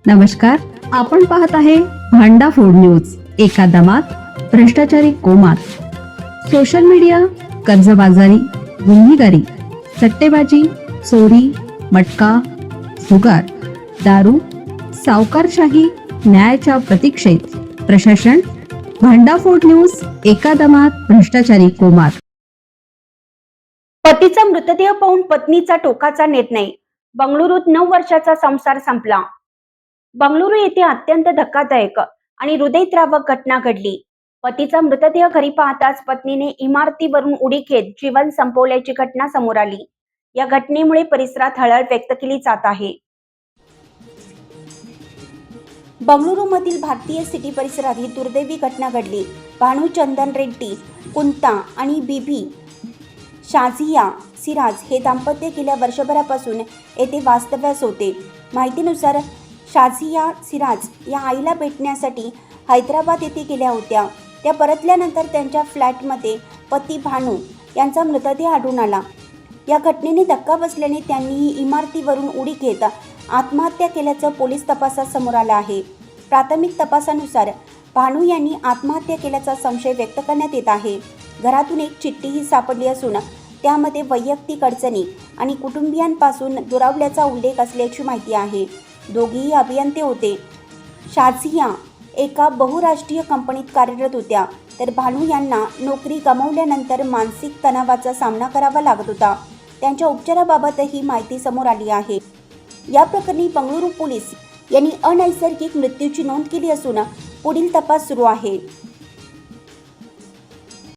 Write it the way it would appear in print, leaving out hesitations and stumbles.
नमस्कार, आपण पाहत आहे भांडा फोड न्यूज. एका दमात भ्रष्टाचारी कोमात. सोशल मीडिया, कर्जबाजारी, गुन्हेगारी, सट्टेबाजी, चोरी, मटका, जुगार, दारू, सावकारशाही, न्यायाच्या प्रतीक्षेत प्रशासन. भांडाफोड न्यूज. एका दमात भ्रष्टाचारी कोमात. पतीचा मृतदेह पाहून पत्नीचा टोकाचा निर्णय. बंगळुरूत 9 वर्षाचा संसार संपला. बंगळुरू येथे अत्यंत धक्कादायक आणि हृदयद्रावक घटना घडली. पतीचा मृतदेह घरी पाहताच पत्नीने इमारतीवरून उडी घेत जीवन संपवल्याची घटना समोर आली. या घटनेमुळे परिसरात हळहळ व्यक्त केली जात आहे. बंगळुरूमधील भारतीय सिटी परिसरात ही दुर्दैवी घटना घडली. भानू चंदन रेड्डी कुंता आणि बीबी शाझिया सिराज हे दाम्पत्य गेल्या वर्षभरापासून येथे वास्तव्यास होते. माहितीनुसार शाझिया सिराज या आईला भेटण्यासाठी हैदराबाद येथे गेल्या होत्या. त्या परतल्यानंतर त्यांच्या फ्लॅटमध्ये पती भानू यांचा मृतदेह आढळून आला. या घटनेने धक्का बसल्याने त्यांनी ही इमारतीवरून उडी घेत आत्महत्या केल्याचं पोलीस तपासात समोर आलं आहे. प्राथमिक तपासानुसार भानू यांनी आत्महत्या केल्याचा संशय व्यक्त करण्यात येत आहे. घरातून एक चिठ्ठीही सापडली असून त्यामध्ये वैयक्तिक अडचणी आणि कुटुंबियांपासून दुरावल्याचा उल्लेख असल्याची माहिती आहे. दोघेही अभियंते होते. शाझिया एका बहुराष्ट्रीय कंपनीत कार्यरत होत्या, तर भानू यांना नोकरी गमावल्यानंतर मानसिक तणावाचा सामना करावा लागत होता. त्यांच्या उपचाराबाबतही माहिती समोर आली आहे. या प्रकरणी बंगळुरू पोलीस यांनी अनैसर्गिक मृत्यूची नोंद केली असून पुढील तपास सुरू आहे.